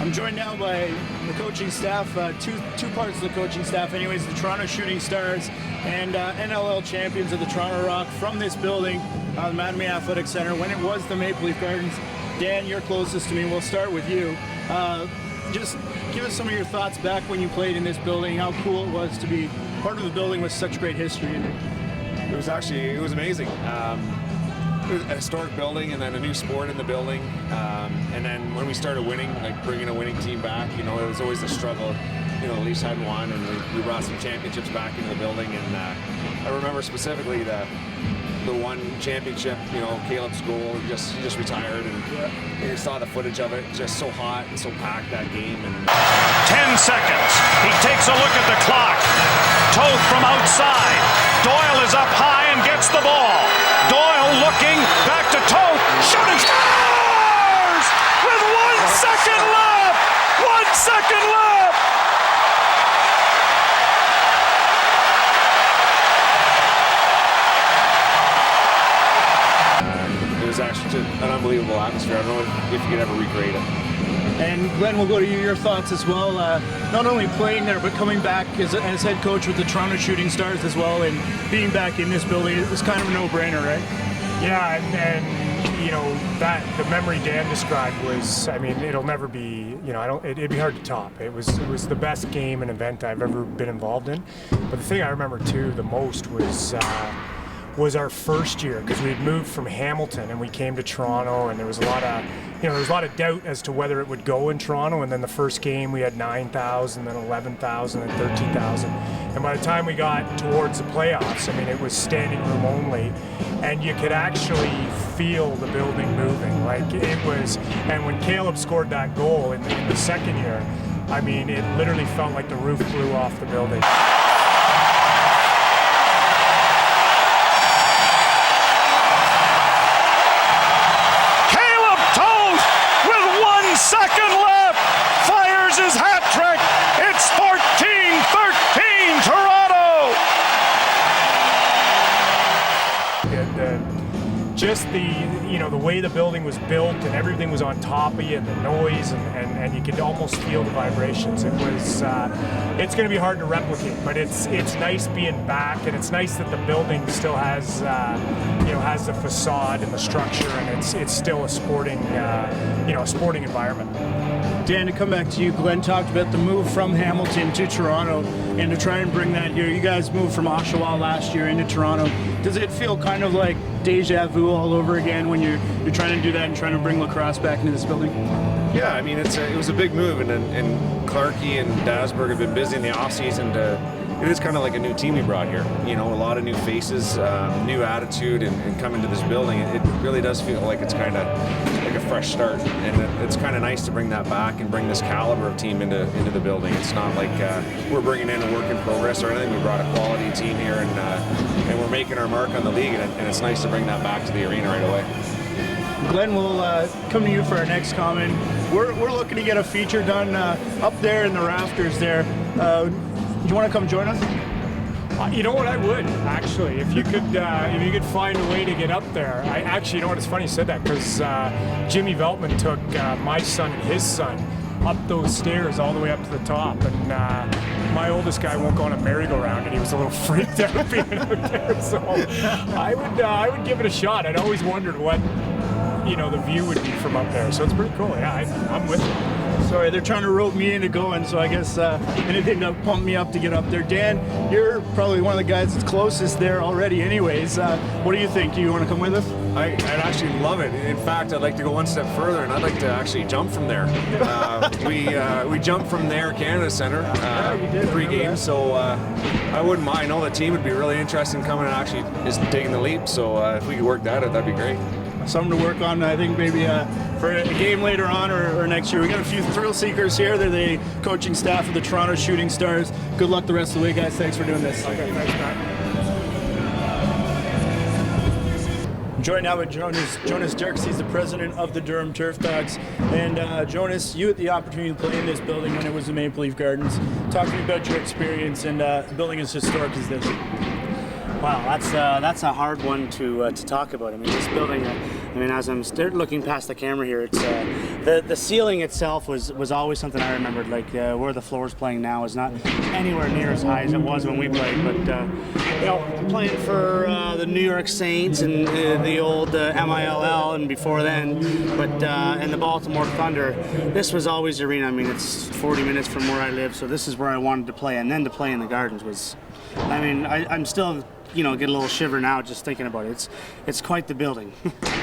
I'm joined now by the coaching staff, two parts of the coaching staff anyways, the Toronto Shooting Stars and NLL champions of the Toronto Rock from this building, the Mattamy Athletic Center, when it was the Maple Leaf Gardens. Dan, you're closest to me. We'll start with you. Just give us some of your thoughts back when you played in this building, how cool it was to be part of a building with such great history in it. It was amazing. It was a historic building and then a new sport in the building. And then when we started winning, like bringing a winning team back, it was always a struggle. The Leafs had won and we brought some championships back into the building. And I remember specifically the one championship, Caleb's goal, he just retired, and you saw the footage of it, just so hot and so packed that game. And 10 seconds. He takes a look at the clock. Toth from outside. Doyle is up high and gets the ball. Doyle looking back to Toth. Shooting scores with 1 second left. 1 second left. It was actually an unbelievable atmosphere. I don't know if you could ever recreate it. And Glenn, we'll go to you, your thoughts as well. Not only playing there, but coming back as head coach with the Toronto Shooting Stars as well, and being back in this building, it was kind of a no-brainer, right? Yeah, and that the memory Dan described was, it'll never be, it'd be hard to top. It was the best game and event I've ever been involved in. But the thing I remember too the most was our first year, because we had moved from Hamilton and we came to Toronto, and there was a lot of doubt as to whether it would go in Toronto. And then the first game we had 9,000, then 11,000, and 13,000. And by the time we got towards the playoffs, it was standing room only, and you could actually feel the building moving. Like it was, and when Caleb scored that goal in the second year, it literally felt like the roof blew off the building. Second left, fires his hat trick. It's 14-13 Toronto. Just the way the building was built and everything was on top of you, and the noise, and you could almost feel the vibrations. It's going to be hard to replicate, but it's nice being back, and it's nice that the building still has has the facade and the structure, and it's still a sporting sporting environment. Dan, to come back to you, Glenn talked about the move from Hamilton to Toronto, and to try and bring that here. You guys moved from Oshawa last year into Toronto. Does it feel kind of like deja vu all over again when you're trying to do that and trying to bring lacrosse back into this building? Yeah, it was a big move, and Clarkie and Dasberg have been busy in the offseason it is kind of like a new team we brought here. A lot of new faces, new attitude, and coming to this building, it really does feel like it's kind of like a fresh start. And it's kind of nice to bring that back and bring this caliber of team into the building. It's not like we're bringing in a work in progress or anything. We brought a quality team here, and we're making our mark on the league, and it's nice to bring that back to the arena right away. Glenn, we'll come to you for our next comment. We're looking to get a feature done up there in the rafters there. Do you want to come join us? You know what, I would actually, if you could find a way to get up there. It's funny you said that, because Jimmy Veltman took my son and his son up those stairs all the way up to the top, and my oldest guy won't go on a merry-go-round, and he was a little freaked out being up there. So I would give it a shot. I'd always wondered what the view would be from up there. So it's pretty cool. Yeah, I'm with you. Sorry, they're trying to rope me into going, so I guess anything to pump me up to get up there. Dan, you're probably one of the guys that's closest there already anyways. What do you think? Do you want to come with us? I'd actually love it. In fact, I'd like to go one step further, and I'd like to actually jump from there. We jumped from there, Canada Centre, pre-game, so I wouldn't mind. I know the team would be really interested in coming and actually just taking the leap, so if we could work that out, that'd be great. Something to work on, I think, maybe for a game later on or next year. We got a few thrill seekers here. They're the coaching staff of the Toronto Shooting Stars. Good luck the rest of the way, guys. Thanks for doing this. Okay, thanks, Matt. I'm joined now with Jonas Dirks. He's the president of the Durham Turf Dogs. And Jonas, you had the opportunity to play in this building when it was the Maple Leaf Gardens. Talk to me about your experience in a building as historic as this. Wow, that's a hard one to talk about. I mean, this building, I mean, as I'm looking past the camera here, it's the ceiling itself was always something I remembered. Like where the floor's playing now is not anywhere near as high as it was when we played. But you know, playing for the New York Saints and the old MILL and before then, but and the Baltimore Thunder, this was always the arena. I mean, it's 40 minutes from where I live, so this is where I wanted to play. And then to play in the Gardens was, I mean, I'm still, you know, get a little shiver now just thinking about it. It's quite the building.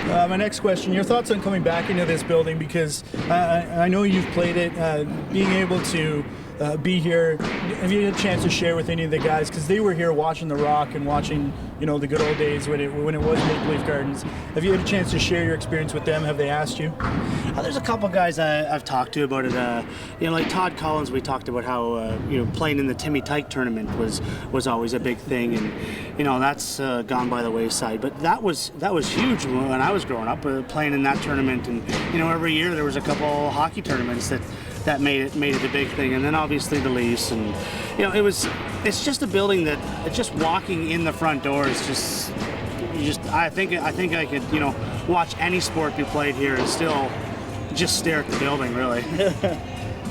My next question, your thoughts on coming back into this building, because I know you've played it, being able to be here. Have you had a chance to share with any of the guys, because they were here watching the Rock and watching, you know, the good old days when it was Maple Leaf Gardens? Have you had a chance to share your experience with them? Have they asked you? There's a couple guys I've talked to about it. You know, like Todd Collins, we talked about how you know, playing in the Timmy Tyke tournament was always a big thing, and you know, that's gone by the wayside. But that was huge when I was growing up, playing in that tournament. And you know, every year there was a couple hockey tournaments that made it a big thing. And then obviously the Leafs, and you know, it's just a building that just walking in the front door is just I think I could, you know, watch any sport be played here and still just stare at the building, really.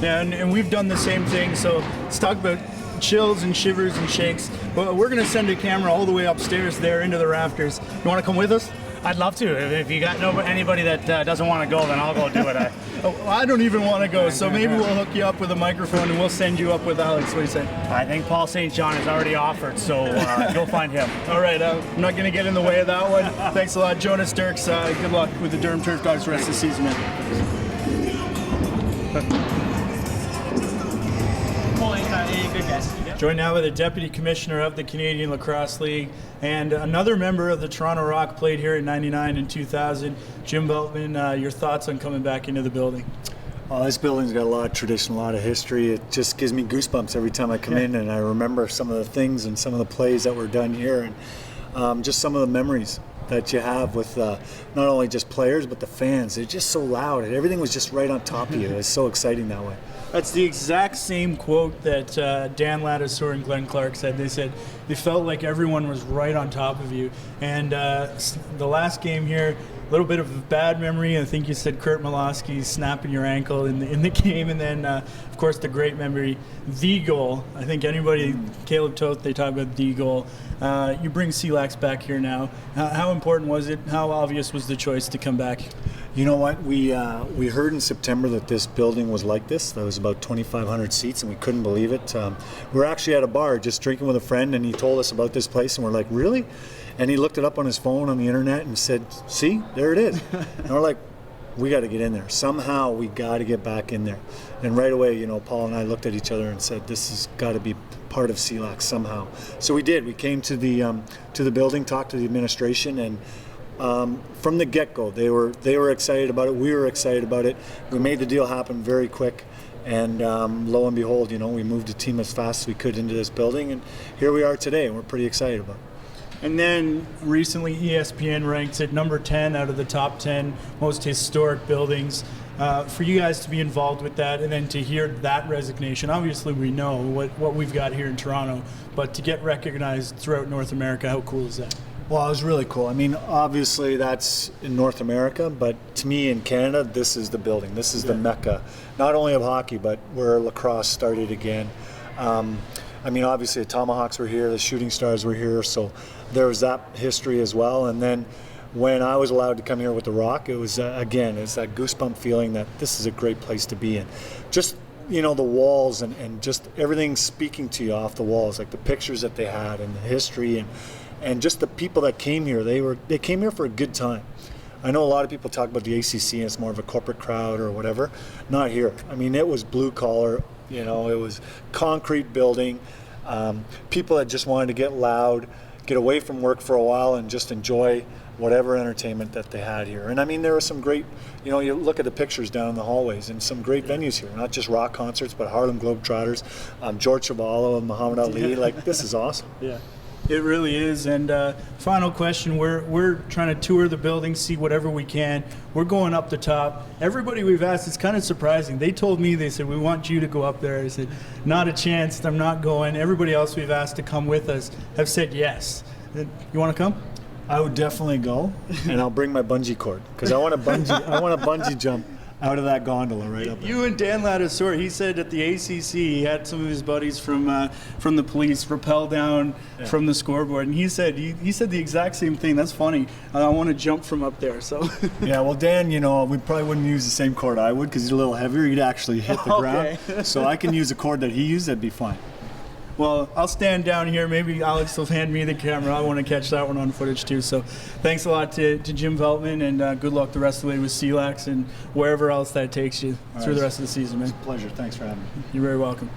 Yeah, and we've done the same thing. So let's talk about chills and shivers and shakes. Well, we're going to send a camera all the way upstairs there into the rafters. You want to come with us? I'd love to. If you got anybody that doesn't want to go, then I'll go do it. I don't even want to go, so maybe we'll hook you up with a microphone and we'll send you up with Alex. What do you say? I think Paul St. John has already offered, so go find him. All right, I'm not going to get in the way of that one. Thanks a lot, Jonas Dirks. Good luck with the Durham Turf Dogs the rest of the season, man. Joined now by the Deputy Commissioner of the Canadian Lacrosse League and another member of the Toronto Rock, played here in '99 and 2000. Jim Beltman, your thoughts on coming back into the building? Well, this building's got a lot of tradition, a lot of history. It just gives me goosebumps every time I come in, and I remember some of the things and some of the plays that were done here, and just some of the memories that you have with not only just players but the fans. They're just so loud, and everything was just right on top of you. It's so exciting that way. That's the exact same quote that Dan Ladouceur and Glenn Clark said. They said they felt like everyone was right on top of you. And the last game here, a little bit of a bad memory. I think you said Kurt Malosky snapping your ankle in the game. And then, of course, the great memory, the goal. I think anybody, Caleb Toth, they talk about the goal. You bring Celax back here now. How important was it? How obvious was the choice to come back? You know what? We heard in September that this building was like this. There was about 2,500 seats, and we couldn't believe it. We were actually at a bar just drinking with a friend, and he told us about this place, and we're like, really? And he looked it up on his phone on the internet and said, see, there it is. And we're like, we got to get in there. Somehow we got to get back in there. And right away, you know, Paul and I looked at each other and said, this has got to be part of Celax somehow. So we did. We came to the building, talked to the administration, and from the get-go, they were excited about it. We were excited about it. We made the deal happen very quick, and lo and behold, you know, we moved the team as fast as we could into this building, and here we are today, and we're pretty excited about it. And then recently ESPN ranks it number 10 out of the top 10 most historic buildings. For you guys to be involved with that, and then to hear that resignation, obviously we know what we've got here in Toronto, but to get recognized throughout North America, how cool is that? Well, it was really cool. I mean, obviously that's in North America, but to me in Canada, this is the building. This is the mecca, not only of hockey, but where lacrosse started again. I mean, obviously the Tomahawks were here, the Shooting Stars were here, so there was that history as well. And then when I was allowed to come here with the Rock, it was, again, it's that goosebump feeling that this is a great place to be in. Just, you know, the walls and just everything speaking to you off the walls, like the pictures that they had and the history and just the people that came here. They came here for a good time. I know a lot of people talk about the ACC and it's more of a corporate crowd or whatever. Not here. I mean, it was blue collar. You know, it was concrete building. People that just wanted to get loud, get away from work for a while, and just enjoy whatever entertainment that they had here. And I mean, there were some great, you know, you look at the pictures down in the hallways, and some great venues here. Not just rock concerts, but Harlem Globetrotters, George Chuvalo and Muhammad Ali. Like, this is awesome. Yeah. It really is. And final question, we're trying to tour the building, see whatever we can. We're going up the top. Everybody we've asked, it's kind of surprising. They told me, they said, we want you to go up there. I said, not a chance, I'm not going. Everybody else we've asked to come with us have said yes. You want to come? I would definitely go, and I'll bring my bungee cord because I want to bungee jump out of that gondola right up there. You and Dan Ladouceur, he said at the ACC he had some of his buddies from the police rappel down from the scoreboard, and he said the exact same thing. That's funny. I want to jump from up there. So Yeah, well, Dan, we probably wouldn't use the same cord I would because he's a little heavier. He'd actually hit the ground. So I can use a cord that he used. That'd be fine. Well, I'll stand down here. Maybe Alex will hand me the camera. I want to catch that one on footage too. So thanks a lot to Jim Veltman, and good luck the rest of the way with CLAX and wherever else that takes you through the rest of the season, man. It's a pleasure. Thanks for having me. You're very welcome.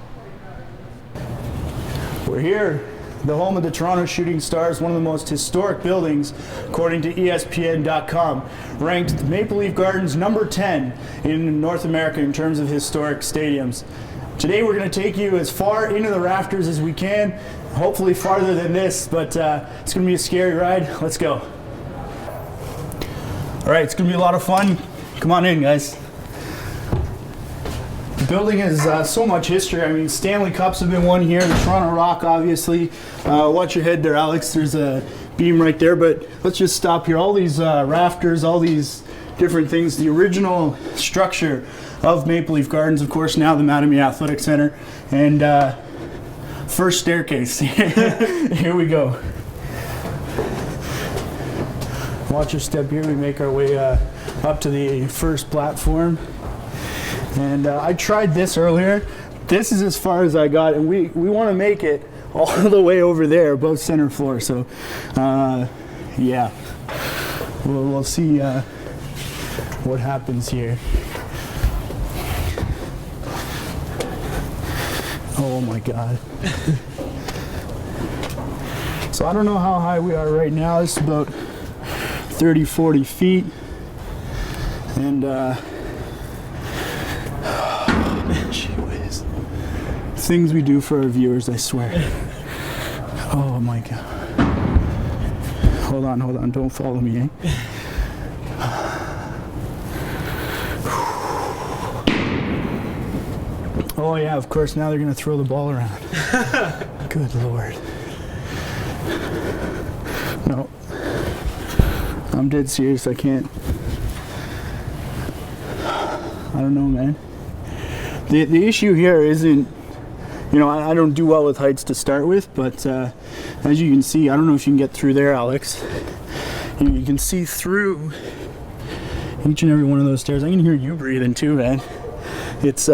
We're here, the home of the Toronto Shooting Stars, one of the most historic buildings, according to ESPN.com, ranked Maple Leaf Gardens number 10 in North America in terms of historic stadiums. Today we're going to take you as far into the rafters as we can, hopefully farther than this, but it's going to be a scary ride. Let's go. All right, it's going to be a lot of fun. Come on in, guys. The building has so much history. I mean, Stanley Cups have been won here, the Toronto Rock, obviously. Watch your head there, Alex. There's a beam right there, but let's just stop here. All these rafters, all these different things, the original structure of Maple Leaf Gardens, of course, now the Mattamy Athletic Center, and first staircase. Here we go. Watch your step here. We make our way up to the first platform, and I tried this earlier. This is as far as I got, and we want to make it all the way over there above center floor. So yeah, we'll see what happens here. Oh my God. So I don't know how high we are right now. It's about 30, 40 feet. And gee whiz. Things we do for our viewers, I swear. Oh my God. Hold on, don't follow me, eh? Oh yeah, of course, now they're gonna throw the ball around. Good Lord. No. I'm dead serious, I can't. I don't know, man. The issue here isn't, I don't do well with heights to start with, but as you can see, I don't know if you can get through there, Alex. You can see through each and every one of those stairs. I can hear you breathing too, man. It's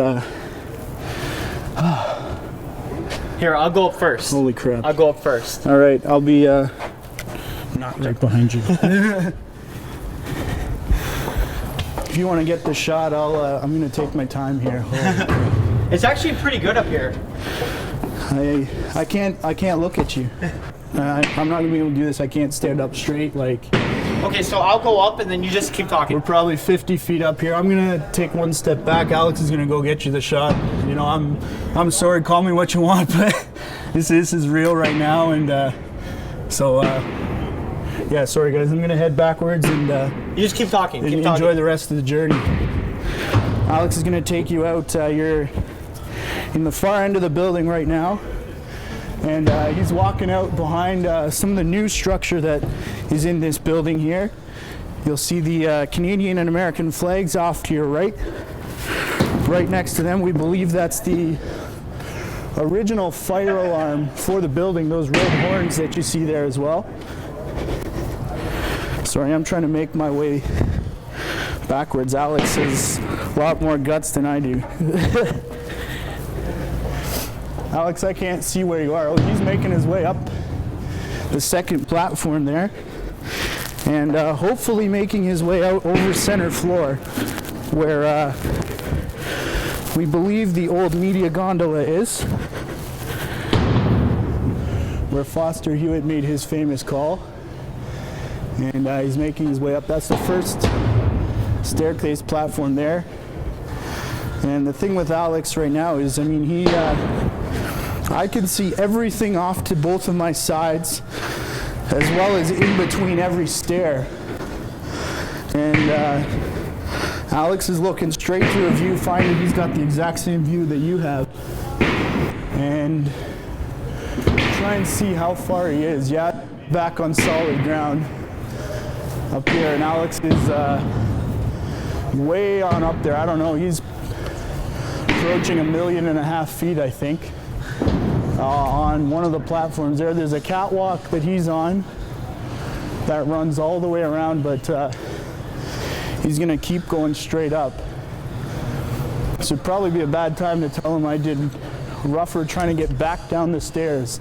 Here, I'll go up first. holy crap. I'll go up first. All right, I'll be not right behind you. If you want to get the shot, I'm going to take my time here. It's actually pretty good up here. I can't look at you. I'm not going to be able to do this. I can't stand up straight. Okay, so I'll go up and then you just keep talking. We're probably 50 feet up here. I'm going to take one step back. Alex is going to go get you the shot. I'm sorry, call me what you want, but this is real right now. And yeah, sorry guys, I'm going to head backwards and you just keep talking. enjoy the rest of the journey. Alex is going to take you out. You're in the far end of the building right now. And he's walking out behind some of the new structure that is in this building here. You'll see the Canadian and American flags off to your right. Right next to them, we believe that's the original fire alarm for the building, those red horns that you see there as well. Sorry, I'm trying to make my way backwards. Alex has a lot more guts than I do. Alex, I can't see where you are. Oh, he's making his way up the second platform there, and hopefully making his way out over center floor, where we believe the old media gondola is, where Foster Hewitt made his famous call, and he's making his way up. That's the first staircase platform there. And the thing with Alex right now is, I can see everything off to both of my sides, as well as in between every stair. And Alex is looking straight through a viewfinder. He's got the exact same view that you have. And try and see how far he is. Yeah, back on solid ground. up here, and Alex is way on up there. I don't know, he's approaching 1.5 million feet, I think, on one of the platforms there. There's a catwalk that he's on that runs all the way around, but he's gonna keep going straight up. This would probably be a bad time to tell him I did rougher trying to get back down the stairs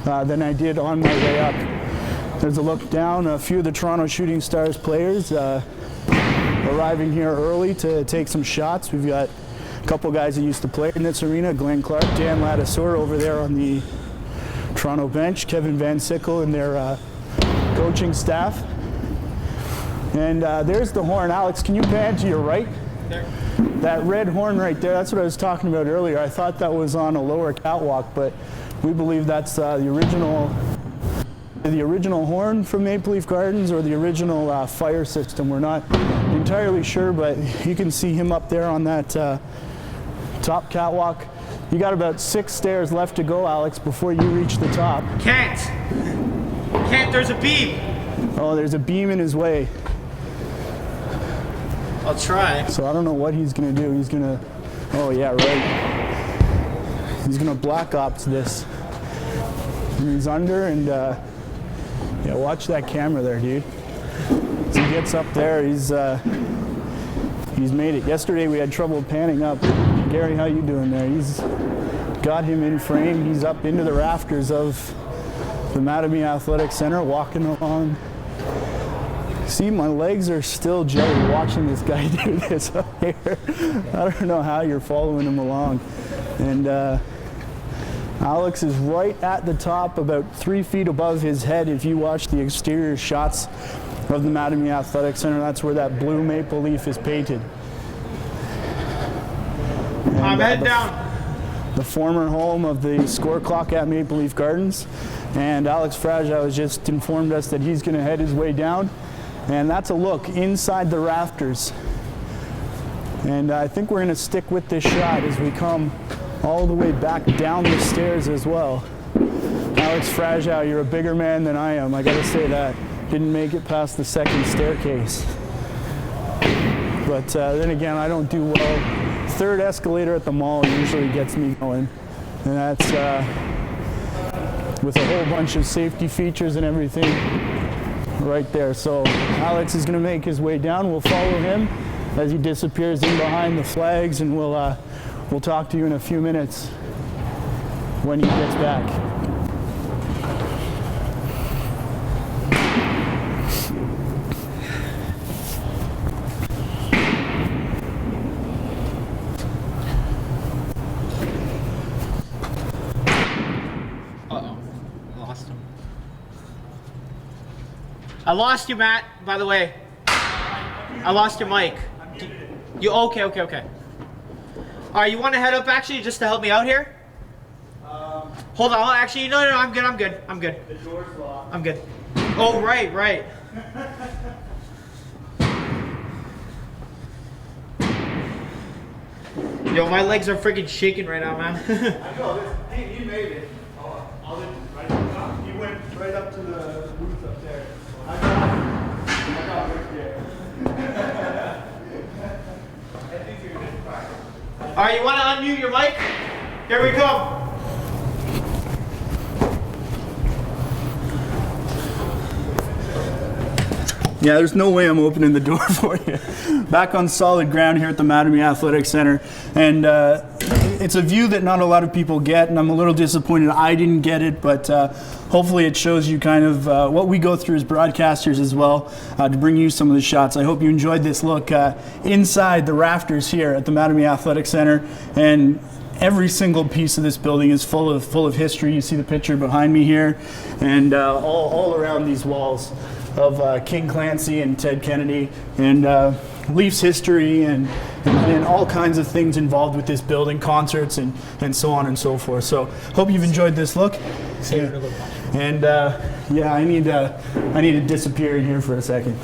than I did on my way up. There's a look down. A few of the Toronto Shooting Stars players arriving here early to take some shots. We've got a couple guys that used to play in this arena, Glenn Clark, Dan Ladisor over there on the Toronto bench, Kevin Van Sickle and their coaching staff. And there's the horn. Alex, can you pan to your right? There. That red horn right there, that's what I was talking about earlier. I thought that was on a lower catwalk, but we believe that's the original horn from Maple Leaf Gardens or the original fire system. We're not entirely sure, but you can see him up there on that top catwalk. You got about 6 stairs left to go, Alex, before you reach the top. Can't, there's a beam. Oh, there's a beam in his way. I'll try. So I don't know what he's gonna do. He's gonna, oh yeah, right. He's gonna black ops this. And he's under, and yeah, watch that camera there, dude. As he gets up there, he's made it. Yesterday we had trouble panning up. Gary, how you doing there? He's got him in frame. He's up into the rafters of the Mattamy Athletic Center, walking along. See, my legs are still jelly watching this guy do this up here. I don't know how you're following him along. And Alex is right at the top, about 3 feet above his head. If you watch the exterior shots of the Mattamy Athletic Center, that's where that blue maple leaf is painted. And, I'm heading down. The former home of the score clock at Maple Leaf Gardens. And Alex Fragile has just informed us that he's going to head his way down. And that's a look inside the rafters. And I think we're going to stick with this shot as we come all the way back down the stairs as well. Alex Fragile, you're a bigger man than I am. I got to say that. Didn't make it past the second staircase. But then again, I don't do well. Third escalator at the mall usually gets me going. And that's with a whole bunch of safety features and everything right there. So Alex is going to make his way down. We'll follow him as he disappears in behind the flags, and we'll talk to you in a few minutes when he gets back. I lost you, Matt, by the way. I lost your mic. You okay. All right, you want to head up actually just to help me out here? Hold on, actually, no, I'm good. The door's locked. I'm good. Oh, right. Yo, my legs are freaking shaking right now, man. I know, hey, you made it. You went right up to the booth up there. I got right there. I think you're good. All right, you want to unmute your mic? Here we come. Yeah, there's no way I'm opening the door for you. Back on solid ground here at the Mattamy Athletic Center. And it's a view that not a lot of people get, and I'm a little disappointed I didn't get it, but hopefully it shows you kind of what we go through as broadcasters as well to bring you some of the shots. I hope you enjoyed this look inside the rafters here at the Mattamy Athletic Center. And every single piece of this building is full of history. You see the picture behind me here, and all around these walls of King Clancy and Ted Kennedy, and Leafs history, and all kinds of things involved with this building, concerts and so on and so forth. So hope you've enjoyed this look. And yeah, I need to disappear in here for a second.